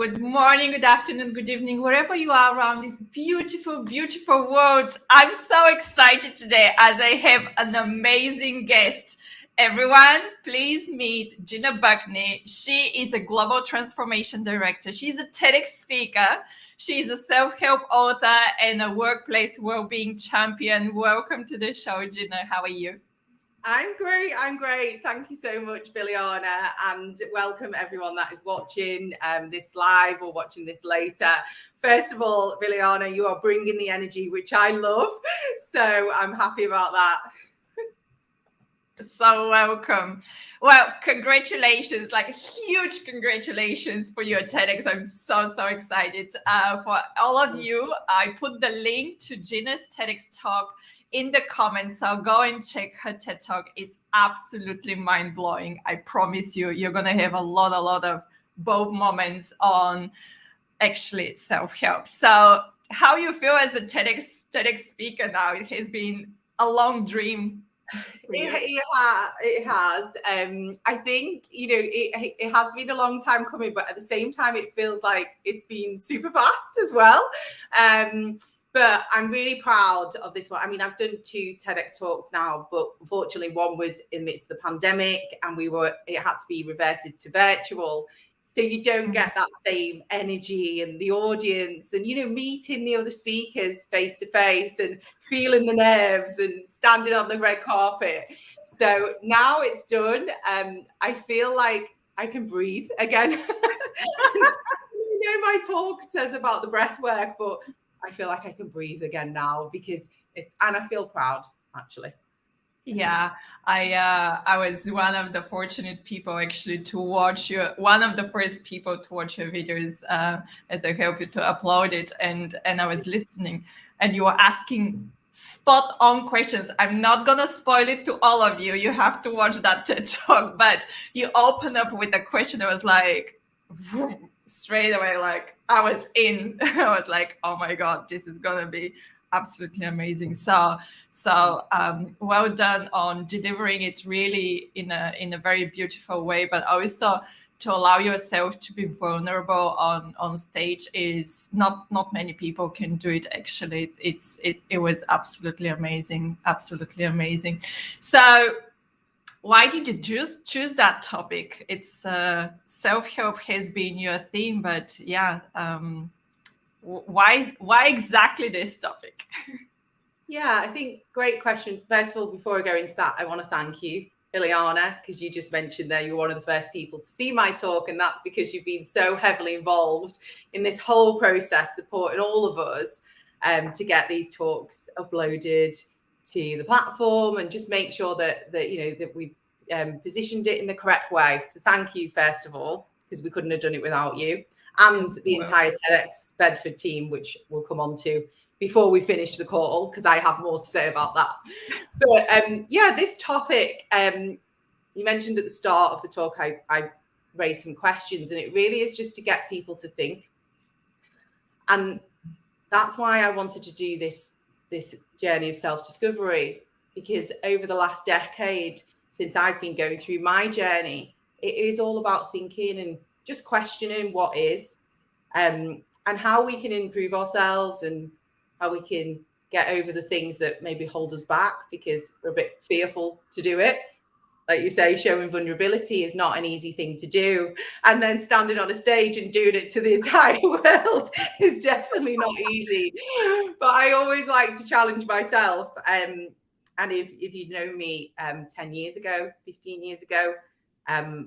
Good morning, good afternoon, good evening, wherever you are around this beautiful, beautiful world. I'm so excited today as I have an amazing guest. Everyone, please meet Gina Buckney. She is a global transformation director. She's a TEDx speaker. She's a self-help author and a workplace well-being champion. Welcome to the show, Gina. How are you? I'm great. Thank you so much, Biliana, and welcome everyone that is watching this live or watching this later. First of all, Biliana, you are bringing the energy, which I love, so I'm happy about that. So welcome. Well, congratulations, like huge congratulations for your TEDx. I'm so excited. For all of you, I put the link to Gina's TEDx talk in the comments, so go and check her TED talk. It's absolutely mind-blowing. I promise you, you're gonna have a lot of both moments on actually self-help. So how you feel as a TEDx speaker now? It has been a long dream. It has. I think, it has been a long time coming, but at the same time, it feels like it's been super fast as well. But I'm really proud of this one. I mean, I've done 2 TEDx talks now, but unfortunately one was in the midst of the pandemic and it had to be reverted to virtual. So you don't get that same energy and the audience and, meeting the other speakers face to face and feeling the nerves and standing on the red carpet. So now it's done. I feel like I can breathe again. My talk says about the breath work, but I feel like I can breathe again now and I feel proud, actually. Yeah, I was one of the fortunate people actually to watch one of the first people to watch your videos as I helped you to upload it, and I was listening, and you were asking spot on questions. I'm not gonna spoil it to all of you. You have to watch that TED talk, but you open up with a question that was like straight away, like I was in. I was like, oh my God, this is gonna be absolutely amazing. So well done on delivering it really in a very beautiful way, but also to allow yourself to be vulnerable on stage is not many people can do it. Actually, it was absolutely amazing. So why did you choose that topic? It's self-help has been your theme, but yeah, why exactly this topic? Yeah, I think great question. First of all, before I go into that, I want to thank you, Biliana, because you just mentioned there you're one of the first people to see my talk, and that's because you've been so heavily involved in this whole process, supporting all of us to get these talks uploaded to the platform and just make sure that we've positioned it in the correct way. So thank you, first of all, because we couldn't have done it without you, and the entire TEDx Bedford team, which we'll come on to before we finish the call, because I have more to say about that. But this topic, you mentioned at the start of the talk, I raised some questions, and it really is just to get people to think. And that's why I wanted to do this journey of self-discovery, because over the last decade, since I've been going through my journey, it is all about thinking and just questioning what is, and how we can improve ourselves and how we can get over the things that maybe hold us back because we're a bit fearful to do it. Like you say, showing vulnerability is not an easy thing to do. And then standing on a stage and doing it to the entire world is definitely not easy. But I always like to challenge myself. And if you'd known me 10 years ago, 15 years ago,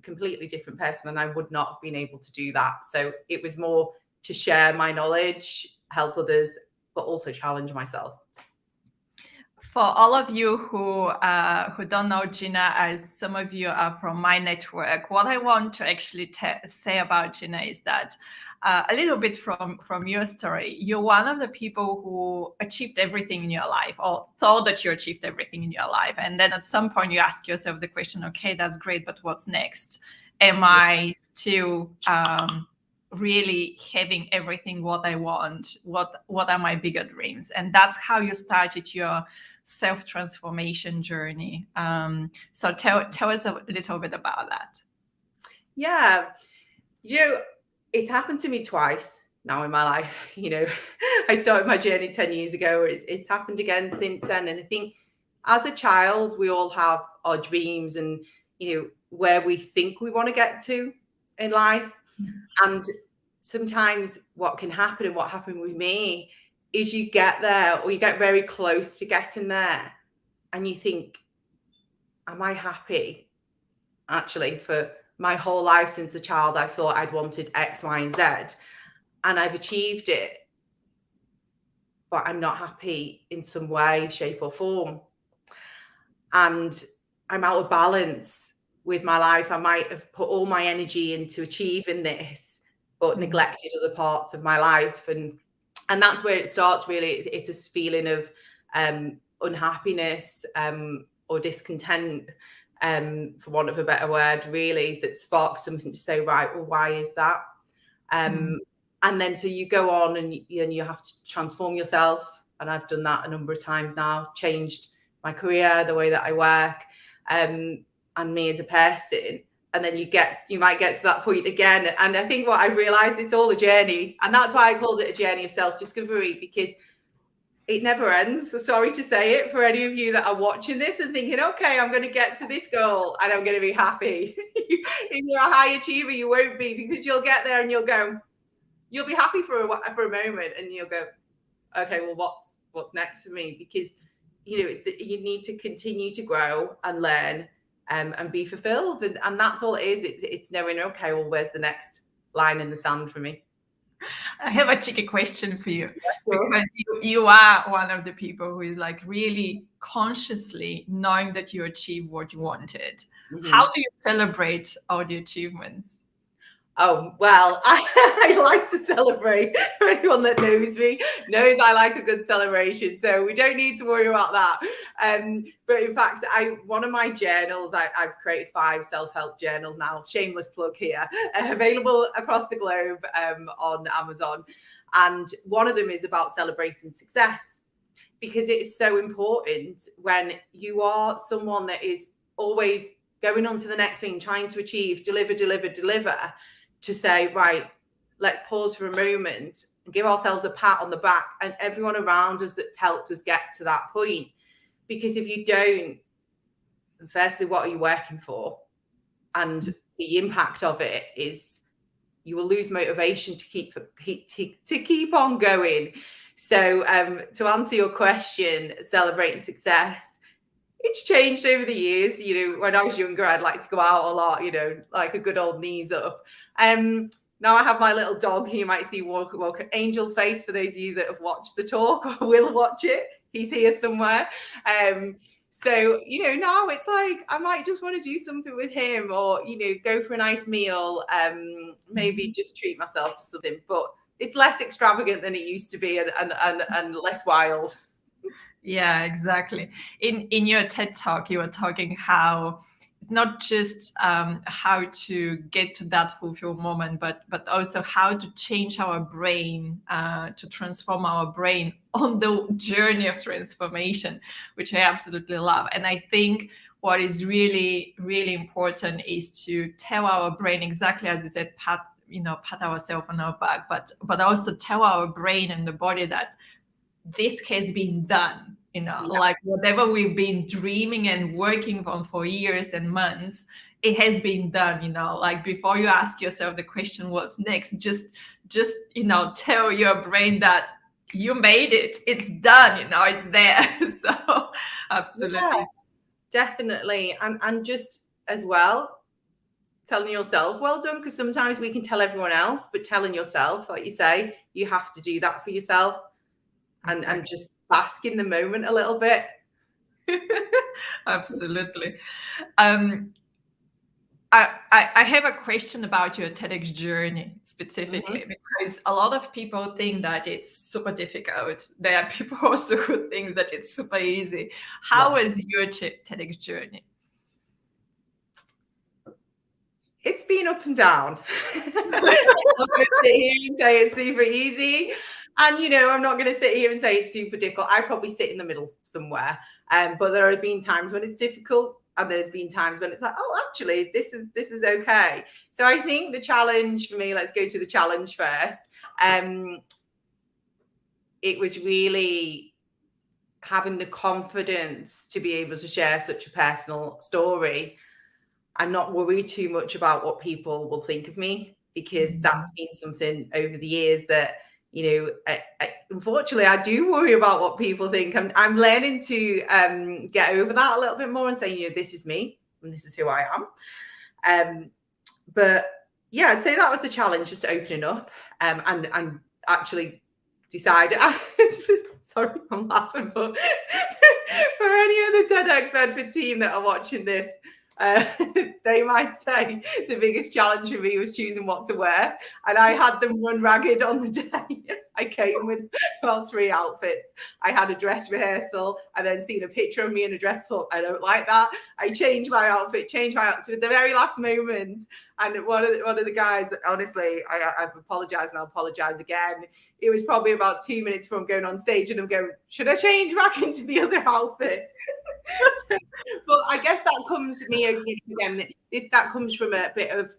completely different person, and I would not have been able to do that. So it was more to share my knowledge, help others, but also challenge myself. For all of you who don't know Gina, as some of you are from my network, what I want to actually say about Gina is that a little bit from your story, you're one of the people who achieved everything in your life, or thought that you achieved everything in your life. And then at some point you ask yourself the question, okay, that's great, but what's next? Am I still really having everything what I want? What are my bigger dreams? And that's how you started your self-transformation journey. So tell us a little bit about that. Yeah, it's happened to me twice now in my life. You know, I started my journey 10 years ago. It's happened again since then. And I think as a child, we all have our dreams and, you know, where we think we want to get to in life. And sometimes what can happen, and what happened with me, is you get there, or you get very close to getting there, and you think, am I happy? Actually, for my whole life since a child, I thought I'd wanted X, Y, and Z, and I've achieved it, but I'm not happy in some way, shape, or form. And I'm out of balance with my life. I might have put all my energy into achieving this, but neglected other parts of my life. And that's where it starts, really. It's a feeling of unhappiness or discontent, for want of a better word, really, that sparks something to say, right, well, why is that? And then so you go on and you have to transform yourself. And I've done that a number of times now, changed my career, the way that I work, and me as a person. And then you might get to that point again. And I think what I realized, it's all a journey. And that's why I called it a journey of self-discovery, because it never ends. So sorry to say it for any of you that are watching this and thinking, okay, I'm going to get to this goal and I'm going to be happy. If you're a high achiever, you won't be, because you'll get there and you'll be happy for a moment, and you'll go, okay, well, what's next for me? Because, you know, you need to continue to grow and learn and be fulfilled. And that's all it is. It's knowing, okay, well, where's the next line in the sand for me? I have a cheeky question for you, because you are one of the people who is like really consciously knowing that you achieved what you wanted. How do you celebrate all the achievements? Oh, well, I like to celebrate. For anyone that knows me knows I like a good celebration, so we don't need to worry about that. But in fact, one of my journals, I've created 5 self-help journals now, shameless plug here, available across the globe on Amazon. And one of them is about celebrating success, because it is so important when you are someone that is always going on to the next thing, trying to achieve, deliver, to say, right, let's pause for a moment and give ourselves a pat on the back and everyone around us that's helped us get to that point. Because if you don't, firstly, what are you working for? And the impact of it is you will lose motivation to keep on going. So to answer your question, celebrating success, it's changed over the years. You know, when I was younger, I'd like to go out a lot, you know, like a good old knees up. Now I have my little dog, you might see walk Angel Face, for those of you that have watched the talk or will watch it. He's here somewhere. So, you know, now it's like I might just want to do something with him, or, you know, go for a nice meal, maybe just treat myself to something. But it's less extravagant than it used to be, and less wild. Yeah, exactly. In your TED talk, you were talking how it's not just how to get to that fulfilled moment, but also how to change our brain, to transform our brain on the journey of transformation, which I absolutely love. And I think what is really, really important is to tell our brain, exactly as you said, pat ourselves on our back, but also tell our brain and the body that this has been done, you know, like whatever we've been dreaming and working on for years and months, it has been done, you know, like before you ask yourself the question, what's next, just, you know, tell your brain that you made it, it's done, you know, it's there. So absolutely. Yeah, definitely. And just as well, telling yourself, well done, because sometimes we can tell everyone else, but telling yourself, like you say, you have to do that for yourself. And just bask in the moment a little bit. Absolutely. I have a question about your TEDx journey specifically, because a lot of people think that it's super difficult. There are people also who think that it's super easy. How was your TEDx journey? It's been up and down. I'm not going to sit here and say it's super easy. And, you know, I'm not going to sit here and say it's super difficult. I probably sit in the middle somewhere. But there have been times when it's difficult. and there's been times when it's like, oh, actually, this is okay. So I think the challenge for me, let's go to the challenge first. It was really having the confidence to be able to share such a personal story and not worry too much about what people will think of me, because that's been something over the years that, you know, unfortunately, I do worry about what people think. I'm learning to get over that a little bit more and say, you know, this is me and this is who I am. But yeah, I'd say that was the challenge, just opening up and actually decided. Sorry, I'm laughing, but for any of the TEDx Bedford team that are watching this, they might say the biggest challenge for me was choosing what to wear, and I had them run ragged on the day. I came with 3 outfits. I had a dress rehearsal. I then seen a picture of me in a dress. Thought, I don't like that. I changed my outfit so at the very last moment. And one of the guys, honestly, I've apologized and I'll apologize again. It was probably about 2 minutes from going on stage, and I'm going, should I change back into the other outfit? But I guess that comes to me again. That comes from a bit of,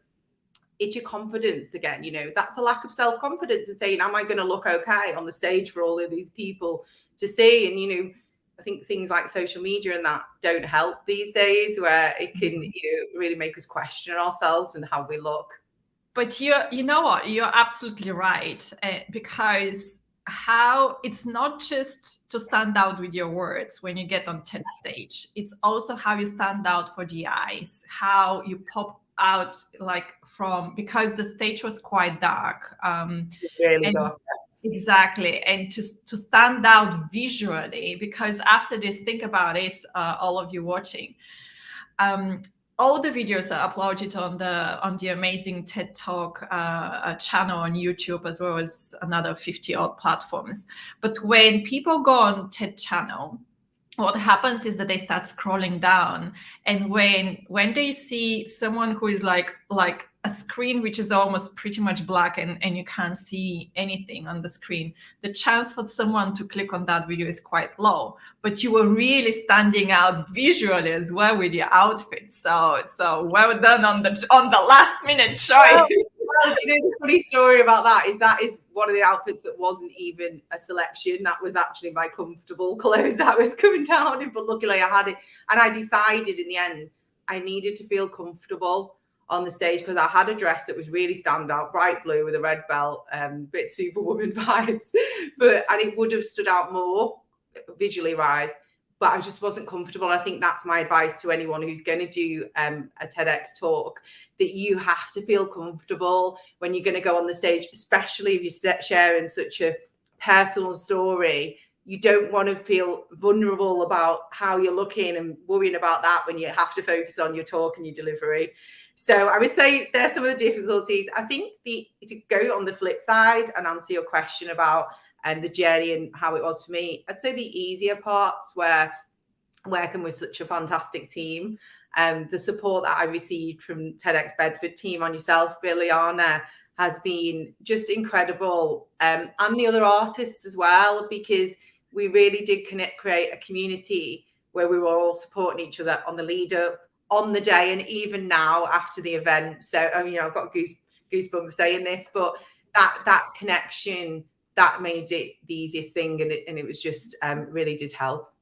it's your confidence again. You know, that's a lack of self-confidence and saying, am I going to look okay on the stage for all of these people to see? And, you know, I think things like social media and that don't help these days, where it can, you know, really make us question ourselves and how we look. But you know what, you're absolutely right, because how it's not just to stand out with your words when you get on TED stage, it's also how you stand out for the eyes, how you pop out, like, from, because the stage was quite dark. It's really dark. Exactly. And to stand out visually, because after this, think about this, all of you watching, all the videos are uploaded on the amazing TED Talk channel on YouTube, as well as another 50 odd platforms. But when people go on TED channel, what happens is that they start scrolling down, and when they see someone who is like a screen which is almost pretty much black, and you can't see anything on the screen, the chance for someone to click on that video is quite low. But you were really standing out visually as well with your outfit. So well done on the last minute choice. Well, you know, the funny story about that is one of the outfits that wasn't even a selection. That was actually my comfortable clothes that I was coming down in, but luckily I had it. And I decided in the end I needed to feel comfortable on the stage, because I had a dress that was really standout, bright blue with a red belt, bit Superwoman vibes, and it would have stood out more visually wise, but I just wasn't comfortable. I think that's my advice to anyone who's going to do a TEDx talk, that you have to feel comfortable when you're going to go on the stage, especially if you're sharing such a personal story. You don't want to feel vulnerable about how you're looking and worrying about that when you have to focus on your talk and your delivery. So I would say there's some of the difficulties. I think to go on the flip side and answer your question about the journey and how it was for me, I'd say the easier parts were working with such a fantastic team. The support that I received from TEDx Bedford team, on yourself, Liliana, has been just incredible. And the other artists as well, because we really did create a community where we were all supporting each other on the lead up, on the day, and even now after the event. So, I mean, I've got goosebumps saying this, but that connection, that made it the easiest thing, and it was just really did help.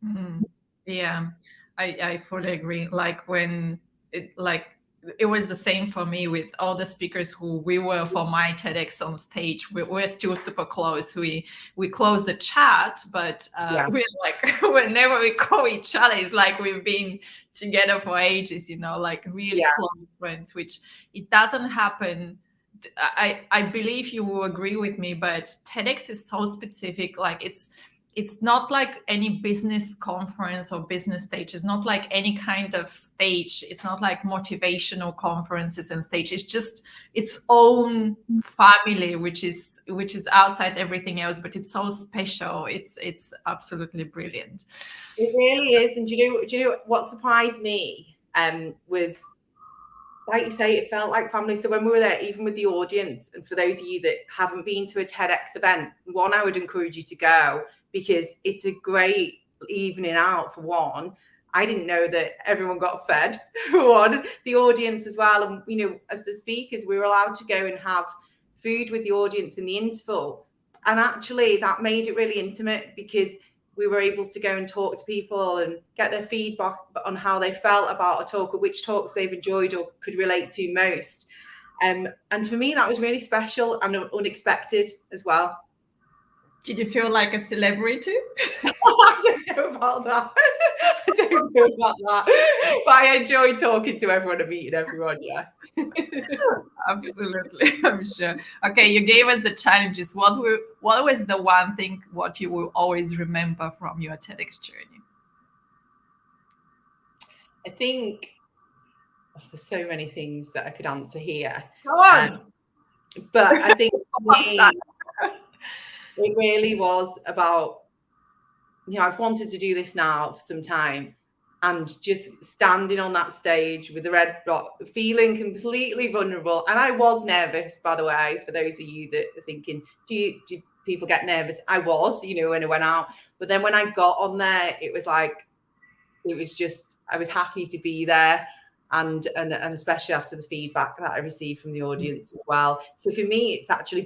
Mm-hmm. Yeah, I fully agree. Like when it was the same for me with all the speakers who we were for my TEDx on stage. We're still super close. We closed the chat, but we're like, whenever we call each other, it's like we've been together for ages, you know, like really close friends, which it doesn't happen. I believe you will agree with me, but TEDx is so specific. Like it's not like any business conference or business stage. It's not like any kind of stage. It's not like motivational conferences and stage. It's just its own family, which is outside everything else, but it's so special. It's absolutely brilliant. It really is. And do you know what surprised me was, like you say, it felt like family. So when we were there, even with the audience, and for those of you that haven't been to a TEDx event, I would encourage you to go, because it's a great evening out for one. I didn't know that everyone got fed on the audience as well. And, you know, as the speakers, we were allowed to go and have food with the audience in the interval. And actually that made it really intimate, because we were able to go and talk to people and get their feedback on how they felt about a talk, or which talks they've enjoyed or could relate to most. And for me, that was really special and unexpected as well. Did you feel like a celebrity? I don't know about that. I don't know about that. But I enjoy talking to everyone and meeting everyone, yeah. Absolutely, I'm sure. Okay, you gave us the challenges. What was the one thing what you will always remember from your TEDx journey? I think there's so many things that I could answer here. Go on. But I think for me, it really was about, you know, I've wanted to do this now for some time, and just standing on that stage with the red dot, feeling completely vulnerable. And I was nervous, by the way, for those of you that are thinking, do people get nervous? I was, you know, when I went out. But then when I got on there, it was like, it was just, I was happy to be there. And especially after the feedback that I received from the audience as well. So for me, it's actually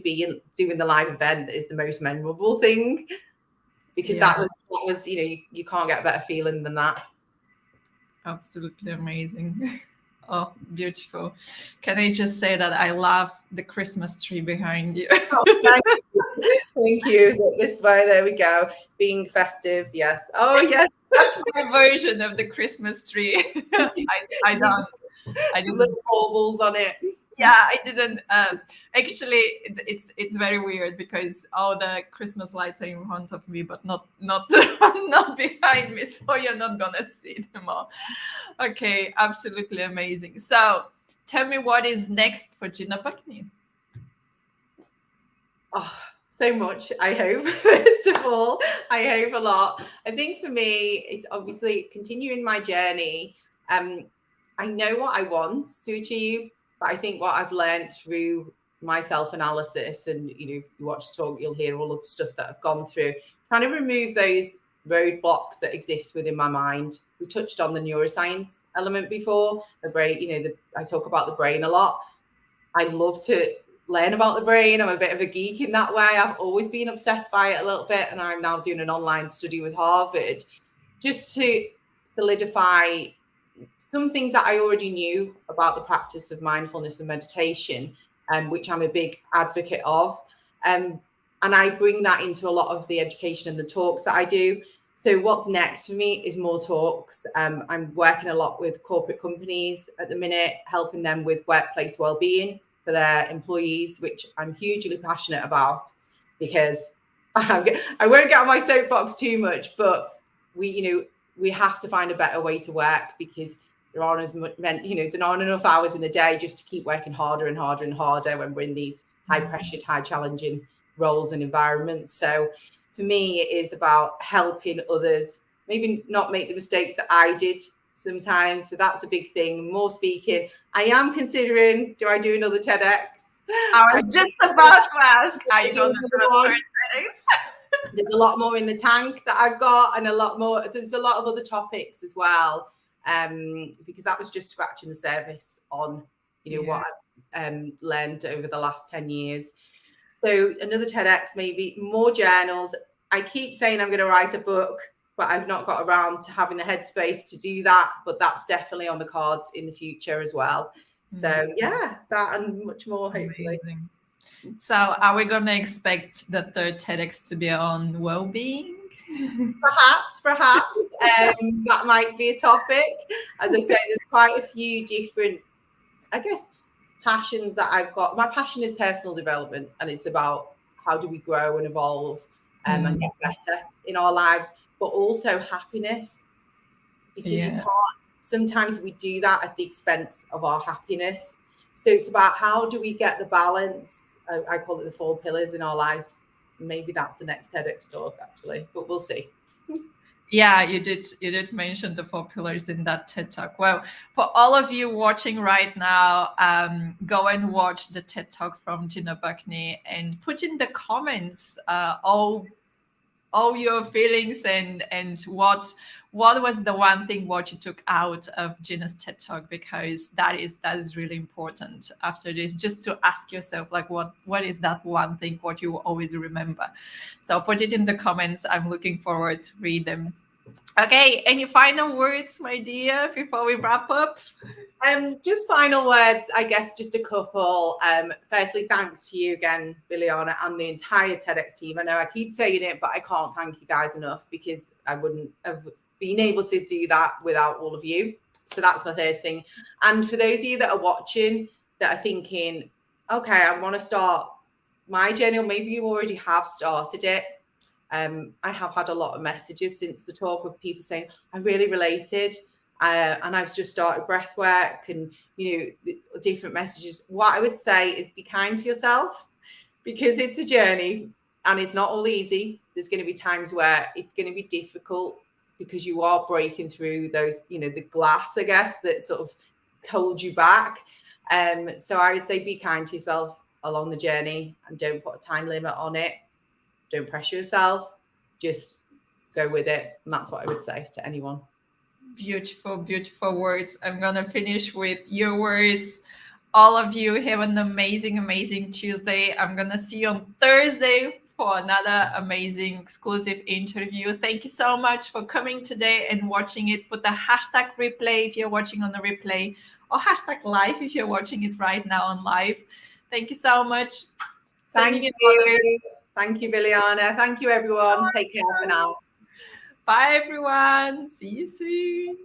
doing the live event that is the most memorable thing, because that was, you know, you can't get a better feeling than that. Absolutely amazing. Oh, beautiful. Can I just say that I love the Christmas tree behind you? Oh, thank you. This way, there we go. Being festive, yes. Oh, yes. That's my version of the Christmas tree. I didn't little baubles on it. Yeah, I didn't. Actually, it's very weird, because all the Christmas lights are in front of me, but not not behind me, so you're not gonna see them all. Okay, absolutely amazing. So, tell me, what is next for Gina Buckney? Oh, so much, I hope. First of all, I hope a lot. I think for me, it's obviously continuing my journey. I know what I want to achieve, but I think what I've learned through my self-analysis, and, you know, if you watch the talk, you'll hear all of the stuff that I've gone through, trying to remove those roadblocks that exist within my mind. We touched on the neuroscience element before. The brain, you know, I talk about the brain a lot. I love to learn about the brain. I'm a bit of a geek in that way. I've always been obsessed by it a little bit, and I'm now doing an online study with Harvard just to solidify some things that I already knew about the practice of mindfulness and meditation, which I'm a big advocate of. And I bring that into a lot of the education and the talks that I do. So what's next for me is more talks. I'm working a lot with corporate companies at the minute, helping them with workplace wellbeing for their employees, which I'm hugely passionate about, because I won't get on my soapbox too much, but we have to find a better way to work, because there aren't there aren't enough hours in the day just to keep working harder and harder and harder when we're in these high pressured, high challenging roles and environments. So for me, it is about helping others maybe not make the mistakes that I did sometimes. So that's a big thing. More speaking. I am considering, do I do another TEDx? I was just about to ask, are you going to do another TEDx? There's a lot more in the tank that I've got, and there's a lot of other topics as well, because that was just scratching the surface on, what I've learned over the last 10 years. So another TEDx, maybe more journals. I keep saying I'm going to write a book, but I've not got around to having the headspace to do that. But that's definitely on the cards in the future as well. So yeah, that and much more, hopefully. Amazing. So are we going to expect the third TEDx to be on well-being? Perhaps. That might be a topic. As I say, there's quite a few different, I guess, passions that I've got. My passion is personal development, and it's about how do we grow and evolve and get better in our lives, but also happiness, because you can't, sometimes we do that at the expense of our happiness. So it's about how do we get the balance. I call it the 4 pillars in our life. Maybe that's the next TEDx talk, actually, but we'll see. Yeah, you did mention the 4 pillars in that TED Talk. Well, for all of you watching right now, go and watch the TED Talk from Gina Buckney and put in the comments all all your feelings and what was the one thing what you took out of Gina's TED Talk, because that is really important after this, just to ask yourself like what is that one thing what you will always remember. So put it in the comments. I'm looking forward to read them. Okay, any final words, my dear, before we wrap up? Just final words, I guess, just a couple. Firstly, thanks to you again, Liliana, and the entire TEDx team. I know I keep saying it, but I can't thank you guys enough, because I wouldn't have been able to do that without all of you. So that's my first thing. And for those of you that are watching, that are thinking, okay, I want to start my journey, or maybe you already have started it. I have had a lot of messages since the talk of people saying, I really related. And I've just started breath work, and, you know, different messages. What I would say is be kind to yourself, because it's a journey and it's not all easy. There's going to be times where it's going to be difficult, because you are breaking through those, you know, the glass, I guess, that sort of hold you back. So I would say be kind to yourself along the journey, and don't put a time limit on it. Don't pressure yourself. Just go with it. And that's what I would say to anyone. Beautiful, beautiful words. I'm going to finish with your words. All of you have an amazing, amazing Tuesday. I'm going to see you on Thursday for another amazing exclusive interview. Thank you so much for coming today and watching it. Put the hashtag replay if you're watching on the replay, or hashtag live if you're watching it right now on live. Thank you so much. Thank you. Thank you, Liliana. Thank you, everyone. Take care for now. Bye, everyone. See you soon.